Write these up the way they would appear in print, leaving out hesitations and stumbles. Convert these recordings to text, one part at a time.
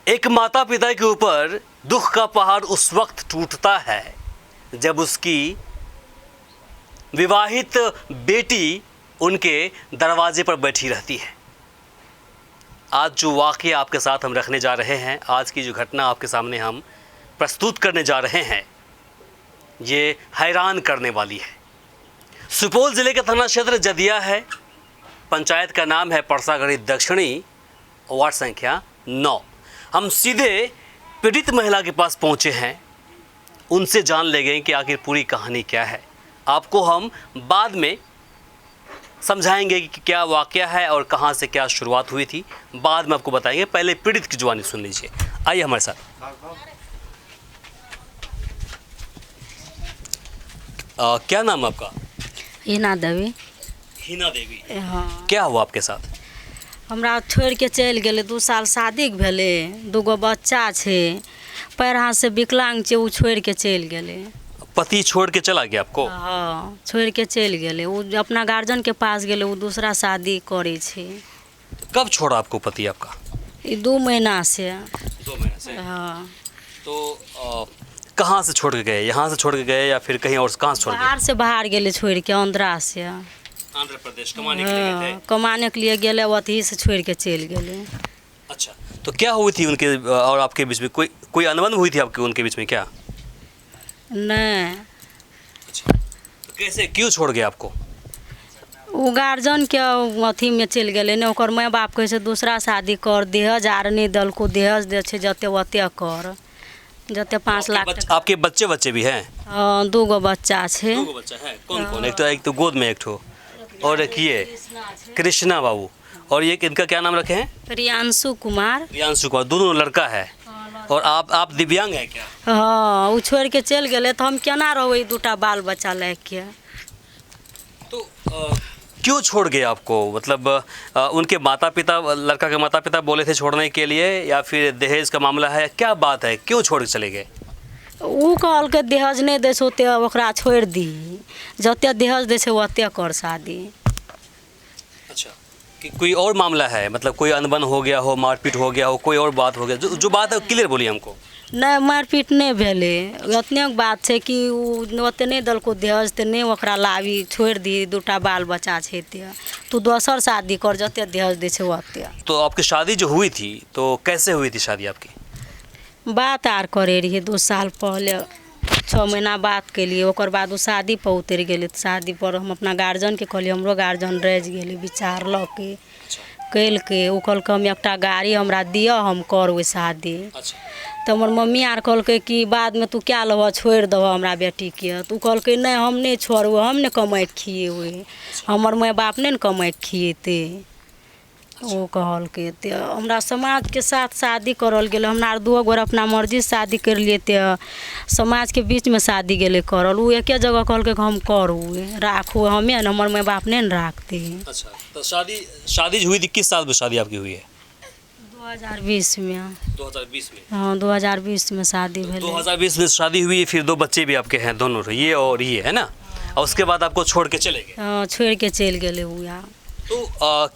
एक माता पिता के ऊपर दुख का पहाड़ उस वक्त टूटता है जब उसकी विवाहित बेटी उनके दरवाजे पर बैठी रहती है। आज जो वाक़या आपके साथ हम रखने जा रहे हैं, आज की जो घटना आपके सामने हम प्रस्तुत करने जा रहे हैं, ये हैरान करने वाली है। सुपौल ज़िले का थाना क्षेत्र जदिया है। पंचायत का नाम है परसागढ़ी दक्षिणी, वार्ड संख्या 9। हम सीधे पीड़ित महिला के पास पहुंचे हैं, उनसे जान ले गए कि आखिर पूरी कहानी क्या है। आपको हम बाद में समझाएंगे कि क्या वाक़या है और कहां से क्या शुरुआत हुई थी, बाद में आपको बताएंगे। पहले पीड़ित की जुबानी सुन लीजिए, आइए हमारे साथ। क्या नाम है आपका? हिना देवी। हिना देवी। हाँ, क्या हुआ आपके साथ? हमरा छोड़ के चलि गेलै। 2 साल शादी भेलै, 2 बच्चा छै, पैर हाथ से विकलांग छै। उ छोड़ के चलि गेलै। पति छोड़ के चला गया आपको? हाँ, छोड़ के चलि गेलै। उ अपना गार्जियन के पास गेलै, उ दूसरा शादी करे छै। कब छोड़ा आपको पति आपका? ई 2 महीना से। 2 महीने से। हाँ, तो कहाँ से छोड़ के गए? यहाँ से छोड़ के गए या फिर कहीं और? कहाँ से छोड़ बाहर से बाहर गेलै छोड़ के, आंध्रा से। आंध्र प्रदेश कमाने के लिए गए थे? हाँ, कमाने के लिए गेलै, वही से छोड़ के चलि गेलै। अच्छा, तो क्या हुई थी उनके और आपके बीच में? कोई अनबन हुई थी आपके उनके बीच में क्या? नहीं। अच्छा, तो कैसे, क्यों छोड़ गए आपको? उ गार्जियन के अथी में चलि गेलै ने। ओकर माय बाप कहै छै दूसरा शादी कर, दहेज आर नहि देलको, दहेज दै छै जते ओते कर, जते 5 लाख टका। आपके बच्चे भी हैं? हाँ, 2 बच्चा छै। 2 बच्चा है? कौन कौन? एक तो गोद में एक ठो, और एक ये कृष्णा बाबू, और ये इनका क्या नाम रखे हैं? प्रियांशु कुमार। प्रियांशु कुमार। दोनों लड़का है। और आप दिव्यांग हैं क्या? हाँ, उ छोड़ के चलि गेलै तो हम केना रहबै 2टा बाल बच्चा लेके? तो क्यों छोड़ गए आपको? मतलब उनके माता पिता, लड़का के माता पिता बोले थे छोड़ने के लिए, या फिर दहेज का मामला है, क्या बात है, क्यों छोड़ के चले गए? उ कहलकै दहेज नहि दै छै ओते, ओकरा छोड़ि दी, जते दहेज दै छै ओते कर शादी। अच्छा, कि कोई और मामला है? मतलब कोई अनबन हो गया हो, मारपीट हो गया हो, कोई और बात हो गया? जो बात है क्लियर बोलिए हमको। नहीं, मारपीट नहीं भेलै। ओतने बात छै कि उ ओते नहीं देलको दहेज, तो नहीं ओकरा लाबी, छोड़ दी, 2टा बाल बच्चा छै, तू दोसर शादी कर, जते दहेज दै छै ओते। तो आपकी शादी जो हुई थी, तो कैसे हुई थी शादी आपकी? बात आर करे रहिए 2 साल पहले, 6 महीना बात केलिए। ओकर बाद उ शादी पर उतरि गेलै। तो शादी पर हम अपना गार्जियन के कहलिए, हमरो गार्जियन रहि गेलै, विचार लऽ के कैलकै। उ कहलकै हम एकटा गाड़ी हमरा दिअ, हम करबै शादी। अच्छा, तो हमर मम्मी आर कहलकै कि बाद में तू क्या लेबह, छोड़ि देबह हमरा बेटी के। तो उ कहलकै नहीं, हम नहीं छोड़बै, हम ने कमाइ के खिएबै, हमर माय बाप नहीं ने कमाइ के खिएतै। वो कहलकै ते हमरा समाज के साथ शादी करल गेलै। हमरा आर 2 गोर अपना मर्जी से शादी कर लिए, ते समाज के बीच में शादी गेलै करल। उ एके जगह कहलकै कि हम करू, राखू, हमें न, हमर माय बाप नहीं न राखते। अच्छा, तो शादी जो हुई थी, किस साल में शादी आपकी हुई है? 2020 में। 2020 में? हाँ, 2020 में शादी भेलै। 2020 में शादी हुई, फिर 2 बच्चे भी आपके हैं, दोनों, ये और ये है ना? और उसके बाद आपको छोड़ के चले गए? हाँ, छोड़ के चल गेलै उ यार। तो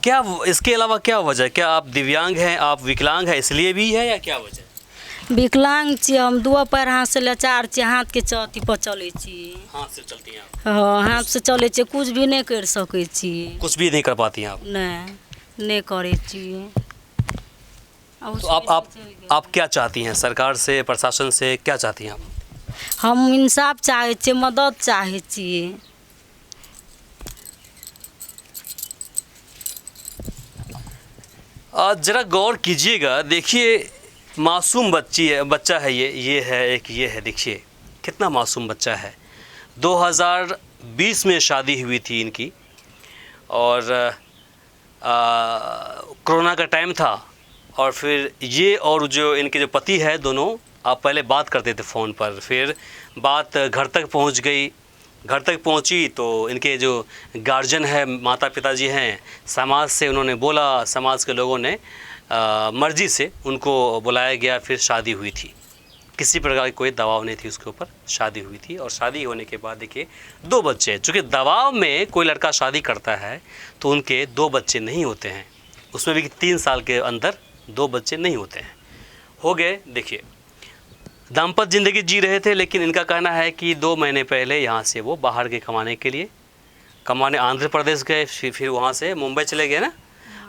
क्या इसके अलावा क्या वजह? क्या आप दिव्यांग हैं, आप विकलांग हैं, इसलिए भी है, या क्या वजह? विकलांग छियै हम, 2 पैर हाथ से लाचार छियै, हाथ के चौती पर चलै छी। हाथ से चलती हैं आप? हाँ, हाथ से चलै छियै, कुछ भी नहीं कर सकै छी। कुछ भी नहीं कर पाती हैं आप? नहीं करे छियै। तो आप क्या चाहती हैं सरकार से, प्रशासन से, क्या चाहती हैं आप? हम इंसाफ चाहे छियै, मदद चाहे छियै। जरा गौर कीजिएगा, देखिए मासूम बच्चा है, ये है एक, ये है, देखिए कितना मासूम बच्चा है। 2020 में शादी हुई थी इनकी, और कोरोना का टाइम था। और फिर ये और जो इनके जो पति है, दोनों आप पहले बात करते थे फ़ोन पर, फिर बात घर तक पहुंच गई। घर तक पहुंची तो इनके जो गार्जियन है, माता पिताजी हैं, समाज से उन्होंने बोला, समाज के लोगों ने मर्जी से उनको बुलाया गया, फिर शादी हुई थी। किसी प्रकार की कोई दबाव नहीं थी उसके ऊपर, शादी हुई थी। और शादी होने के बाद देखिए 2 बच्चे, चूँकि दबाव में कोई लड़का शादी करता है तो उनके 2 बच्चे नहीं होते हैं, उसमें भी 3 साल के अंदर 2 बच्चे नहीं होते हैं। हो गए। देखिए, दाम्पत्य ज़िंदगी जी रहे थे, लेकिन इनका कहना है कि 2 महीने पहले यहाँ से वो बाहर गए कमाने के लिए, कमाने आंध्र प्रदेश गए, फिर वहाँ से मुंबई चले गए ना,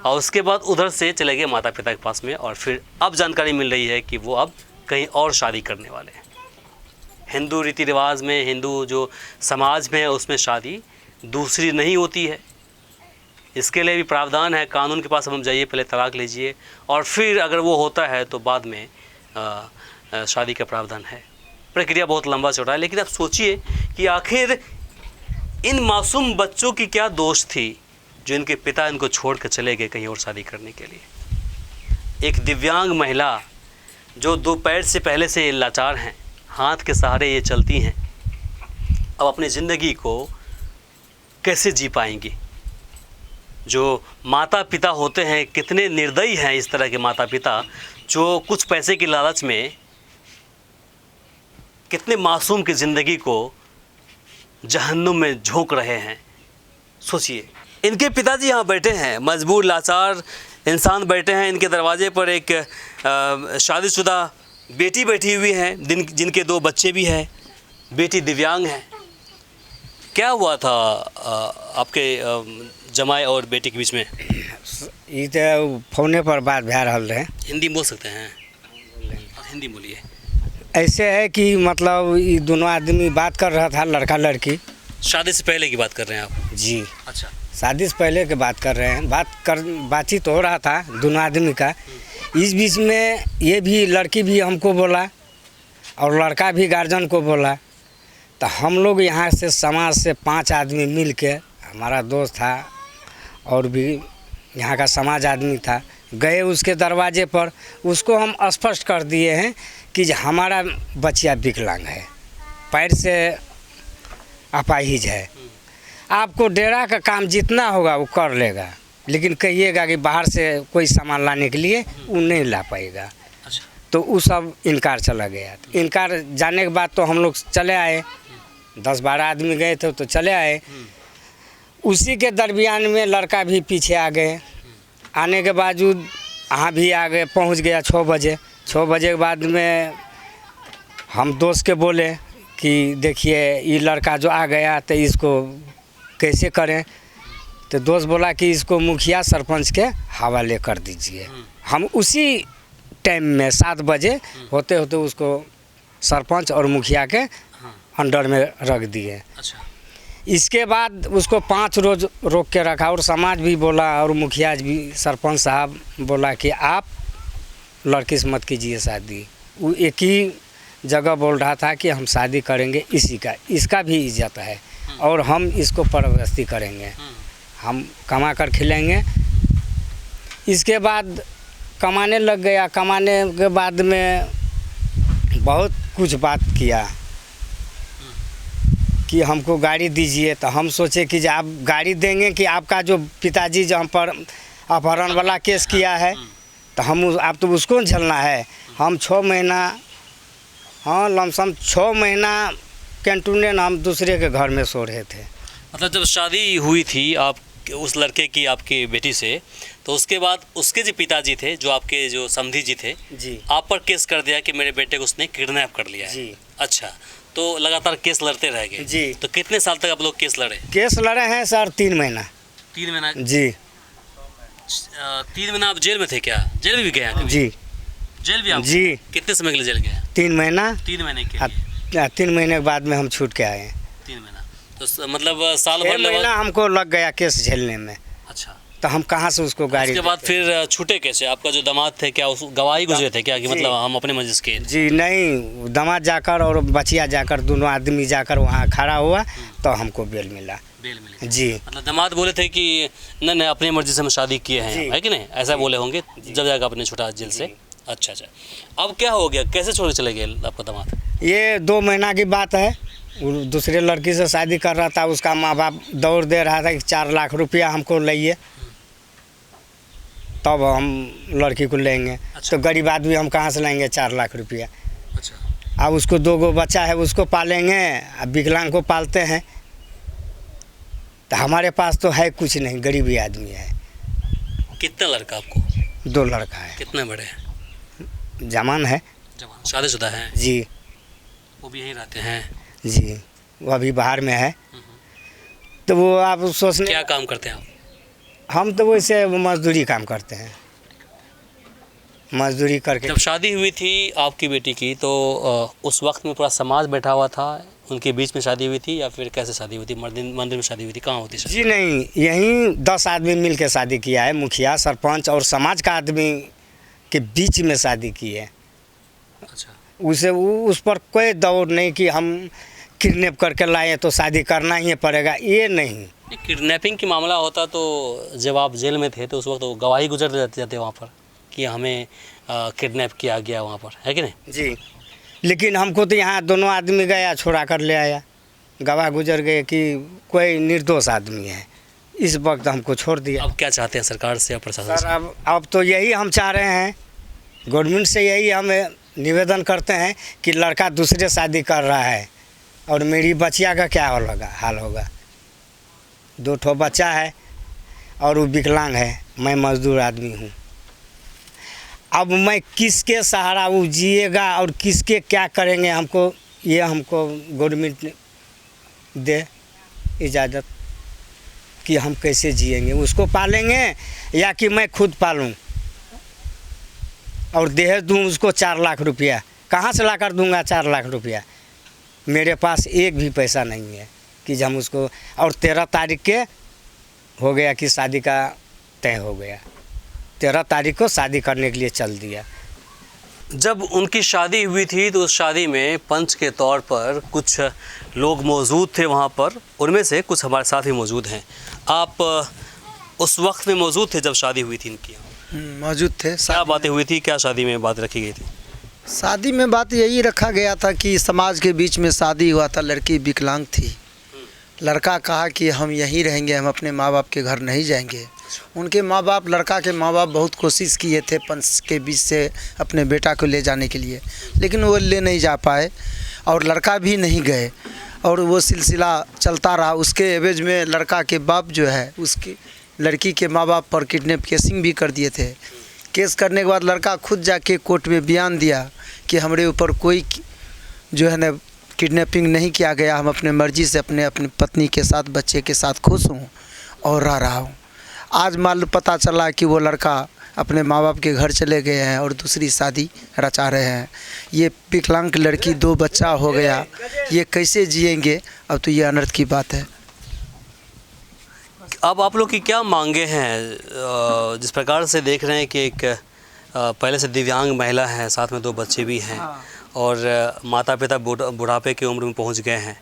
और उसके बाद उधर से चले गए माता पिता के पास में, और फिर अब जानकारी मिल रही है कि वो अब कहीं और शादी करने वाले हैं। हिंदू रीति रिवाज में, हिंदू जो समाज में है, उसमें शादी दूसरी नहीं होती है। इसके लिए भी प्रावधान है, कानून के पास हम जाइए, पहले तलाक लीजिए और फिर अगर वो होता है तो बाद में शादी का प्रावधान है। प्रक्रिया बहुत लंबा चौड़ा है। लेकिन आप सोचिए कि आखिर इन मासूम बच्चों की क्या दोष थी जो इनके पिता इनको छोड़ कर चले गए कहीं और शादी करने के लिए। एक दिव्यांग महिला जो 2 पैर से पहले से लाचार हैं, हाथ के सहारे ये चलती हैं, अब अपनी ज़िंदगी को कैसे जी पाएंगी। जो माता पिता होते हैं कितने निर्दयी हैं इस तरह के माता पिता, जो कुछ पैसे की लालच में कितने मासूम की ज़िंदगी को जहन्नुम में झोंक रहे हैं। सोचिए, इनके पिताजी यहाँ बैठे हैं, मजबूर लाचार इंसान बैठे हैं, इनके दरवाजे पर एक शादीशुदा बेटी बैठी हुई है, जिनके 2 बच्चे भी हैं, बेटी दिव्यांग है। क्या हुआ था आपके जमाई और बेटी के बीच में? ये तो फोने पर बात भै रहल रहे। हिंदी बोल सकते हैं? हिंदी बोलिए। ऐसे है कि मतलब ये दोनों आदमी बात कर रहा था, लड़का लड़की। शादी से पहले की बात कर रहे हैं आप? जी, अच्छा। शादी से पहले की बात कर रहे हैं। बातचीत हो रहा था दोनों आदमी का। इस बीच में ये भी लड़की भी हमको बोला और लड़का भी गार्जियन को बोला। तो हम लोग यहाँ से समाज से 5 आदमी मिल के, हमारा दोस्त था और भी यहाँ का समाज आदमी था, गए उसके दरवाजे पर। उसको हम स्पष्ट कर दिए हैं कि हमारा बच्चा विकलांग है, पैर से अपाहिज है, आपको डेरा का काम जितना होगा वो कर लेगा, लेकिन कहिएगा कि बाहर से कोई सामान लाने के लिए वो नहीं ला पाएगा। अच्छा। तो वो सब इनकार चला गया। इनकार जाने के बाद तो हम लोग चले आए, 10-12 आदमी गए थे तो चले आए। उसी के दरमियान में लड़का भी पीछे आ गए। आने के बावजूद यहाँ भी आ गए, पहुँच गया 6 बजे। 6 बजे के बाद में हम दोस्त के बोले कि देखिए ये लड़का जो आ गया तो इसको कैसे करें। तो दोस्त बोला कि इसको मुखिया सरपंच के हवाले कर दीजिए। हम उसी टाइम में 7 बजे होते होते उसको सरपंच और मुखिया के अंडर में रख दिए। अच्छा। इसके बाद उसको 5 रोज़ रोक के रखा और समाज भी बोला और मुखिया भी, सरपंच साहब बोला कि आप लड़की से मत कीजिए शादी। वो एक ही जगह बोल रहा था कि हम शादी करेंगे इसी का, इसका भी इज्जत है और हम इसको परवरिश करेंगे, हम कमा कर खिलाएंगे। इसके बाद कमाने लग गया। कमाने के बाद में बहुत कुछ बात किया कि हमको गाड़ी दीजिए। तो हम सोचे कि आप गाड़ी देंगे कि आपका जो पिताजी जो हम पर अपहरण वाला केस किया है तो हम आप तो उसको झेलना है। हम 6 महीना, हाँ लमसम 6 महीना कैंटून हम दूसरे के घर में सो रहे थे। मतलब जब शादी हुई थी आप उस लड़के की, आपकी बेटी से, तो उसके बाद उसके जो पिताजी थे, जो आपके जो समधी जी थे, जी, आप पर केस कर दिया कि मेरे बेटे को उसने किडनैप कर लिया है। जी। अच्छा, तो लगातार केस लड़ते रह गए? जी। तो कितने साल तक आप लोग केस लड़े? केस लड़े हैं सर 3 महीना। 3 महीना? जी। 3 महीना आप जेल में थे क्या? जेल में भी गए हैं? जी। जेल भी आप? जी। कितने समय के लिए जेल गए? 3 महीना। 3 महीने के लिए? 3 महीने के बाद में हम छूट के आए। 3 महीना तो मतलब साल 6 भर महीना हमको लग गया केस झेलने में। अच्छा। तो हम कहाँ से उसको गाड़ी उसके बाद फिर छूटे कैसे? आपका जो दामाद थे क्या उस गवाही गुजरे थे क्या कि जी। मतलब हम अपने मर्जी के? जी नहीं, दामाद जाकर और बचिया जाकर, दोनों आदमी जाकर वहाँ खड़ा हुआ तो हमको बेल मिला। बेल मिली? जी। मतलब दामाद बोले थे कि नहीं अपनी मर्जी से हम शादी किए हैं, है कि नहीं, ऐसा बोले होंगे जब जाकर आपने छुटा जेल से? अच्छा। अब क्या हो गया, कैसे छोड़ के चले गए आपका दामाद? ये 2 महीना की बात है। वो दूसरे लड़की से शादी कर रहा था, उसका माँ बाप दौड़ दे रहा था कि 4 लाख रुपया हमको लाइए तब हम लड़की को लेंगे। अच्छा। तो गरीब आदमी हम कहाँ से लाएंगे 4 लाख रुपया। अच्छा। अब उसको 2 बच्चा है उसको पालेंगे, अब विकलांग को पालते हैं। तो हमारे पास तो है कुछ नहीं, गरीबी आदमी है। कितना लड़का आपको? 2 लड़का है। कितने बड़े हैं? जमान है जवान शादीशुदा हैं? जी। वो भी यहीं रहते हैं? जी, वो अभी बाहर में है। तो वो आप सोचने, क्या काम करते हैं आप? हम तो वैसे मजदूरी काम करते हैं, मजदूरी करके। जब शादी हुई थी आपकी बेटी की तो उस वक्त में पूरा समाज बैठा हुआ था, उनके बीच में शादी हुई थी या फिर कैसे शादी हुई थी? मंदिर में शादी हुई थी? कहाँ होती शादी? जी नहीं, यहीं 10 आदमी मिल के शादी किया है, मुखिया, सरपंच और समाज का आदमी के बीच में शादी की है। अच्छा। उसे उस पर कोई दौड़ नहीं कि हम किडनैप करके लाए तो शादी करना ही पड़ेगा, ये नहीं। किडनैपिंग की मामला होता तो जब आप जेल में थे तो उस वक्त तो गवाही गुजर जाते वहाँ पर कि हमें किडनैप किया गया वहाँ पर, है कि नहीं? जी, लेकिन हमको तो यहाँ दोनों आदमी गया छोड़ा कर ले आया, गवाह गुजर गए कि कोई निर्दोष आदमी है, इस वक्त हमको छोड़ दिया। अब क्या चाहते हैं सरकार से या प्रशासन सर से? अब तो यही हम चाह रहे हैं, गवर्नमेंट से यही हम निवेदन करते हैं कि लड़का दूसरे शादी कर रहा है और मेरी बच्चिया का क्या हाल होगा। 2 ठो बच्चा है और वो विकलांग है, मैं मजदूर आदमी हूँ। अब मैं किसके सहारा वो जिएगा और किसके क्या करेंगे, हमको गवर्नमेंट दे इजाज़त कि हम कैसे जिएंगे, उसको पालेंगे या कि मैं खुद पालूं और दहेज दूं उसको 4 लाख रुपया। कहाँ से लाकर दूंगा 4 लाख रुपया? मेरे पास एक भी पैसा नहीं है कि हम उसको। और 13 तारीख के हो गया कि शादी का तय हो गया, 13 तारीख को शादी करने के लिए चल दिया। जब उनकी शादी हुई थी तो उस शादी में पंच के तौर पर कुछ लोग मौजूद थे वहाँ पर, उनमें से कुछ हमारे साथ भी मौजूद हैं। आप उस वक्त में मौजूद थे जब शादी हुई थी इनकी? मौजूद थे। क्या बातें हुई थी, क्या शादी में बात रखी गई थी? शादी में बात यही रखा गया था कि समाज के बीच में शादी हुआ था, लड़की विकलांग थी। लड़का कहा कि हम यहीं रहेंगे, हम अपने माँ बाप के घर नहीं जाएंगे। उनके माँ बाप, लड़का के माँ बाप बहुत कोशिश किए थे पंच के बीच से अपने बेटा को ले जाने के लिए, लेकिन वो ले नहीं जा पाए और लड़का भी नहीं गए और वो सिलसिला चलता रहा। उसके एवज में लड़का के बाप जो है उसकी लड़की के माँ बाप पर किडनैप केसिंग भी कर दिए थे। केस करने के बाद लड़का खुद जाके कोर्ट में बयान दिया कि हमारे ऊपर कोई जो है ना किडनैपिंग नहीं किया गया, हम अपने मर्ज़ी से अपनी पत्नी के साथ, बच्चे के साथ खुश हूँ और रह रहा हूँ। आज मालूम पता चला कि वो लड़का अपने माँ बाप के घर चले गए हैं और दूसरी शादी रचा रहे हैं। ये विकलांग लड़की 2 बच्चा हो गया, ये कैसे जिएंगे? अब तो ये अनर्थ की बात है। अब आप लोग की क्या मांगे हैं? जिस प्रकार से देख रहे हैं कि एक पहले से दिव्यांग महिला है, साथ में 2 बच्चे भी हैं और माता पिता बुढ़ापे की उम्र में पहुंच गए हैं,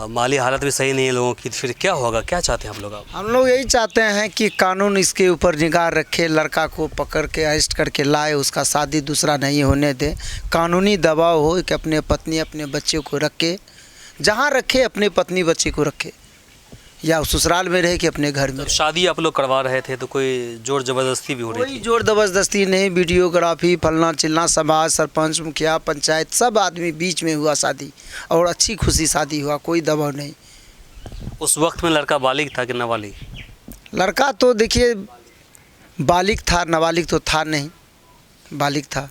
माली हालत भी सही नहीं है लोगों की, फिर क्या होगा? क्या चाहते हैं आप लोग? हम लोग यही चाहते हैं कि कानून इसके ऊपर निगाह रखे, लड़का को पकड़ के अरेस्ट करके लाए, उसका शादी दूसरा नहीं होने दे। कानूनी दबाव हो कि अपने पत्नी अपने बच्चे को रखे, जहाँ रखे अपने पत्नी बच्चे को रखे, या ससुराल में रहे कि अपने घर में। शादी आप लोग करवा रहे थे तो कोई जोर ज़बरदस्ती भी हो रही थी? कोई जोर ज़बरदस्ती नहीं, वीडियोग्राफी फलना चिलना, समाज, सरपंच, मुखिया, पंचायत सब आदमी बीच में हुआ शादी और अच्छी खुशी शादी हुआ, कोई दबाव नहीं। उस वक्त में लड़का बालिग था कि नाबालिग? लड़का तो देखिए बालिग था, नाबालिग तो था नहीं, बालिग था।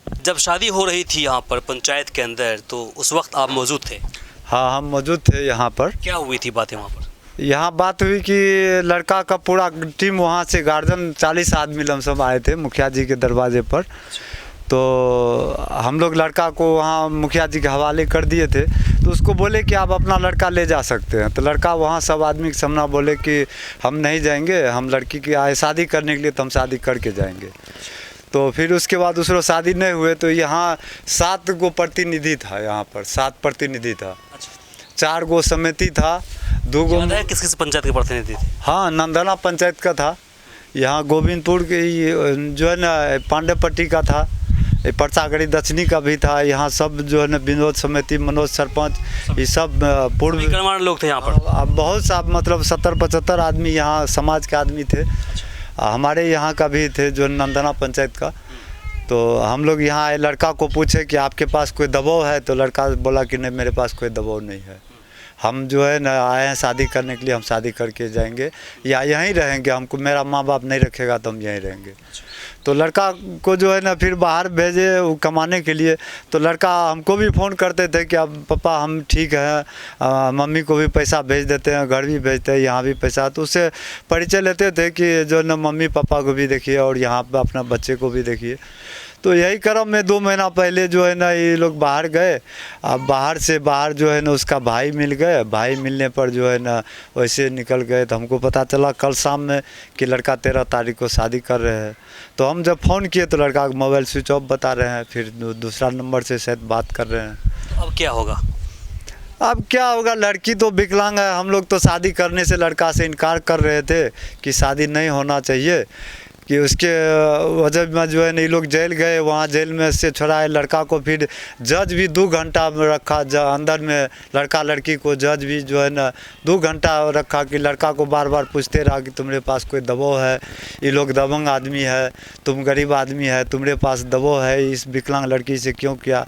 जब शादी हो रही थी यहाँ पर पंचायत के अंदर तो उस वक्त आप मौजूद थे? हाँ, हम मौजूद थे यहाँ पर। क्या हुई थी बातें वहाँ पर? यहाँ बात हुई कि लड़का का पूरा टीम वहाँ से गार्जियन 40 आदमी लमसम आए थे मुखिया जी के दरवाजे पर। तो हम लोग लड़का को वहाँ मुखिया जी के हवाले कर दिए थे, तो उसको बोले कि आप अपना लड़का ले जा सकते हैं। तो लड़का वहाँ सब आदमी के सामने बोले कि हम नहीं जाएंगे, हम लड़की की आए शादी करने के लिए तो हम शादी करके जाएंगे। तो फिर उसके बाद दूसरों शादी नहीं हुए तो यहाँ 7 गो प्रतिनिधि था, यहाँ पर 7 प्रतिनिधि था। 4 गो समिति था, 2 गो। किस किस पंचायत के प्रतिनिधि थे? हाँ, नंदना पंचायत का था, यहाँ गोविंदपुर के जो है ना पांडेपट्टी का था, परसागढ़ी दक्षिणी का भी था। यहाँ सब जो है ना विनोद समिति, मनोज सरपंच, ये सब पूर्व लोग थे यहाँ पर। बहुत सा मतलब 70-75 आदमी यहाँ समाज के आदमी थे। हमारे यहाँ का भी थे जो नंदना पंचायत का। तो हम लोग यहाँ आए, लड़का को पूछे कि आपके पास कोई दबाव है? तो लड़का बोला कि नहीं, मेरे पास कोई दबाव नहीं है, हम जो है ना आए हैं शादी करने के लिए, हम शादी करके जाएंगे या यहीं रहेंगे, हमको मेरा माँ बाप नहीं रखेगा तो हम यहीं रहेंगे। तो लड़का को जो है ना फिर बाहर भेजे वो कमाने के लिए। तो लड़का हमको भी फ़ोन करते थे कि अब पापा हम ठीक है, मम्मी को भी पैसा भेज देते हैं, घर भी भेजते हैं, यहाँ भी पैसा। तो उससे परिचय लेते थे कि जो ना मम्मी पापा को भी देखिए और यहाँ पर अपना बच्चे को भी देखिए। तो यही क्रम में 2 महीना पहले जो है ना ये लोग बाहर गए। अब बाहर से बाहर जो है ना उसका भाई मिल गए। भाई मिलने पर जो है ना वैसे निकल गए। तो हमको पता चला कल शाम में कि लड़का 13 तारीख को शादी कर रहे हैं। तो हम जब फ़ोन किए तो लड़का का मोबाइल स्विच ऑफ बता रहे हैं, फिर दूसरा नंबर से शायद बात कर रहे हैं। अब क्या होगा? अब क्या होगा, लड़की तो विकलांग है। हम लोग तो शादी करने से लड़का से इनकार कर रहे थे कि शादी नहीं होना चाहिए, कि उसके वजह में जो है ना ये लोग जेल गए। वहाँ जेल में से छुड़ाए लड़का को। फिर जज भी 2 घंटा में रखा अंदर में, लड़का लड़की को जज भी जो है ना 2 घंटा रखा कि लड़का को बार बार पूछते रहा कि तुम्हारे पास कोई दबाव है, ये लोग दबंग आदमी है, तुम गरीब आदमी है, तुम्हारे पास दबाव है, इस विकलांग लड़की से क्यों किया।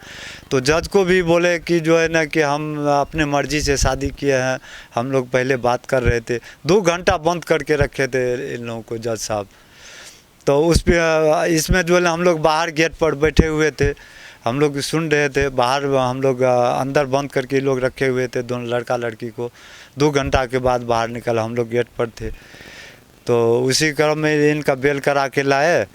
तो जज को भी बोले कि जो है ना कि हम अपने मर्जी से शादी किए हैं, हम लोग पहले बात कर रहे थे। 2 घंटा बंद करके रखे थे इन लोगों को जज साहब। तो उस पर इसमें जो है हम लोग बाहर गेट पर बैठे हुए थे, हम लोग सुन रहे थे। बाहर हम लोग अंदर बंद करके लोग रखे हुए थे दोनों लड़का लड़की को। 2 घंटा के बाद बाहर निकल, हम लोग गेट पर थे। तो उसी क्रम में इनका बेल करा के लाए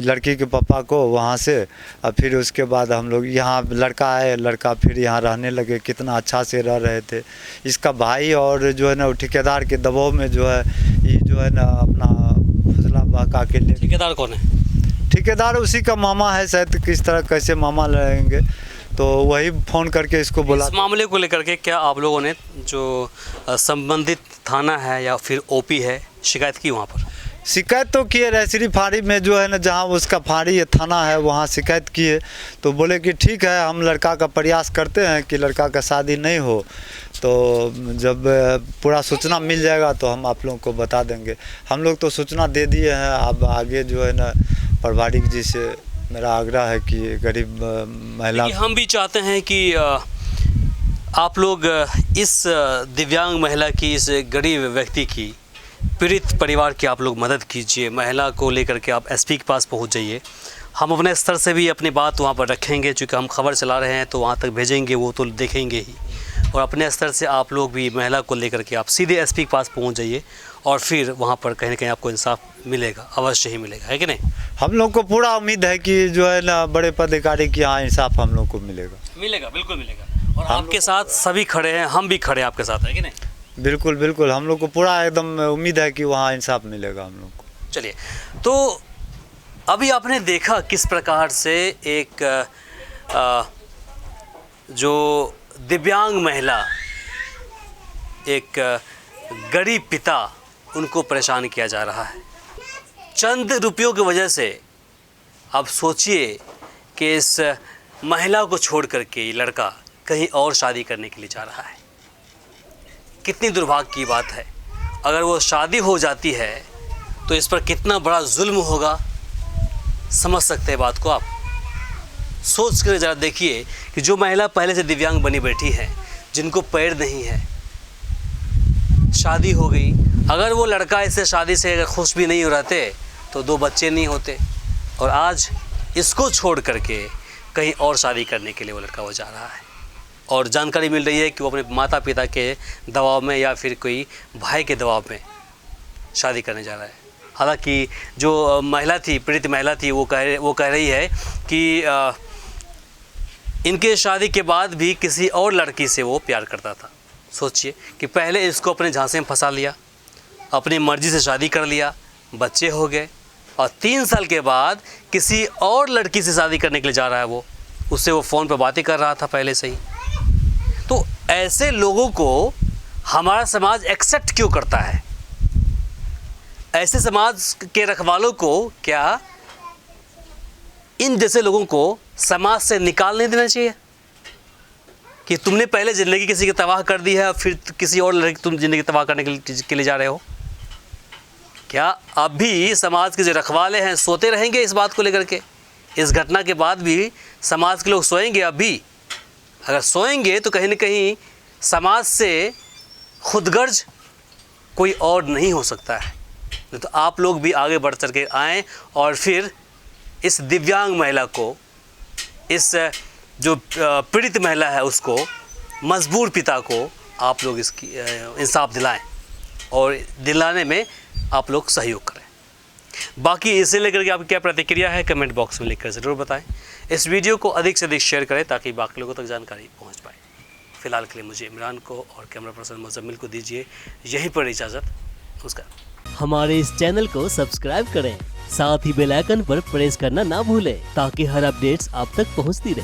लड़की के पापा को वहाँ से। और फिर उसके बाद हम लोग यहाँ लड़का आए, लड़का फिर यहाँ रहने लगे। कितना अच्छा से रह रहे थे। इसका भाई और जो है ना ठेकेदार के दबाव में जो है ये जो है ना अपना बहका के लिए। ठेकेदार कौन है? ठेकेदार उसी का मामा है शायद, किस तरह कैसे मामा रहेंगे। तो वही फ़ोन करके इसको बोला। इस मामले को लेकर के क्या आप लोगों ने जो संबंधित थाना है या फिर ओपी है शिकायत की वहाँ पर? शिकायत तो किए रैसरी फाड़ी में जो है ना जहाँ उसका फाड़ी है थाना है वहाँ शिकायत किए। तो बोले कि ठीक है हम लड़का का प्रयास करते हैं कि लड़का का शादी नहीं हो। तो जब पूरा सूचना मिल जाएगा तो हम आप लोगों को बता देंगे। हम लोग तो सूचना दे दिए हैं। अब आगे जो है ना प्रभारी जी से मेरा आग्रह है कि गरीब महिला, हम भी चाहते हैं कि आप लोग इस दिव्यांग महिला की, इस गरीब व्यक्ति की, पीड़ित परिवार की आप लोग मदद कीजिए। महिला को लेकर के आप एसपी के पास पहुंच जाइए। हम अपने स्तर से भी अपनी बात वहां पर रखेंगे, चूँकि हम खबर चला रहे हैं तो वहां तक भेजेंगे, वो तो देखेंगे ही। और अपने स्तर से आप लोग भी महिला को लेकर के आप सीधे एसपी के पास पहुंच जाइए और फिर वहां पर कहीं ना कहीं आपको इंसाफ मिलेगा, अवश्य ही मिलेगा, है कि नहीं? हम लोग को पूरा उम्मीद है कि जो है ना बड़े पदाधिकारी की यहाँ इंसाफ हम लोग को मिलेगा। मिलेगा, बिल्कुल मिलेगा। और आपके साथ सभी खड़े हैं, हम भी खड़े हैं आपके साथ, है कि नहीं? बिल्कुल बिल्कुल, हम लोग को पूरा एकदम उम्मीद है कि वहाँ इंसाफ मिलेगा हम लोग को। चलिए, तो अभी आपने देखा किस प्रकार से एक जो दिव्यांग महिला, एक गरीब पिता, उनको परेशान किया जा रहा है चंद रुपयों की वजह से। अब सोचिए कि इस महिला को छोड़ करके ये लड़का कहीं और शादी करने के लिए जा रहा है। कितनी दुर्भाग्य की बात है। अगर वो शादी हो जाती है तो इस पर कितना बड़ा जुल्म होगा, समझ सकते हैं बात को आप। सोच कर ज़रा देखिए कि जो महिला पहले से दिव्यांग बनी बैठी है, जिनको पैर नहीं है, शादी हो गई। अगर वो लड़का इससे शादी से अगर खुश भी नहीं हो रहते तो 2 बच्चे नहीं होते। और आज इसको छोड़ करके कहीं और शादी करने के लिए वो लड़का वो जा रहा है। और जानकारी मिल रही है कि वो अपने माता पिता के दबाव में या फिर कोई भाई के दबाव में शादी करने जा रहा है। हालांकि जो महिला थी, पीड़ित महिला थी, वो कह रही है कि इनके शादी के बाद भी किसी और लड़की से वो प्यार करता था। सोचिए कि पहले इसको अपने झांसे में फंसा लिया, अपनी मर्ज़ी से शादी कर लिया, बच्चे हो गए, और 3 साल के बाद किसी और लड़की से शादी करने के लिए जा रहा है। वो उससे वो फ़ोन पर बातें कर रहा था पहले से ही। तो ऐसे लोगों को हमारा समाज एक्सेप्ट क्यों करता है? ऐसे समाज के रखवालों को क्या इन जैसे लोगों को समाज से निकाल नहीं देना चाहिए कि तुमने पहले ज़िंदगी किसी की तबाह कर दी है, फिर किसी और लड़की तुम ज़िंदगी तबाह करने के लिए जा रहे हो? क्या अब भी समाज के जो रखवाले हैं सोते रहेंगे इस बात को लेकर के? इस घटना के बाद भी समाज के लोग सोएंगे? अब भी अगर सोएंगे तो कहीं ना कहीं समाज से खुदगर्ज कोई और नहीं हो सकता है। तो आप लोग भी आगे बढ़ चढ़ के आएँ और फिर इस दिव्यांग महिला को, इस जो पीड़ित महिला है उसको, मजबूर पिता को आप लोग इसकी इंसाफ दिलाएं और दिलाने में आप लोग सहयोग करें। बाकी इसे लेकर के आपकी क्या प्रतिक्रिया है कमेंट बॉक्स में लिखकर ज़रूर बताएं। इस वीडियो को अधिक से अधिक शेयर करें ताकि बाकी लोगों तक जानकारी पहुंच पाए। फिलहाल के लिए मुझे इमरान को और कैमरा पर्सन मुजम्मिल को दीजिए यहीं पर इजाज़त। नमस्कार। हमारे इस चैनल को सब्सक्राइब करें, साथ ही बेल आइकन पर प्रेस करना ना भूलें ताकि हर अपडेट्स आप तक पहुंचती रहे।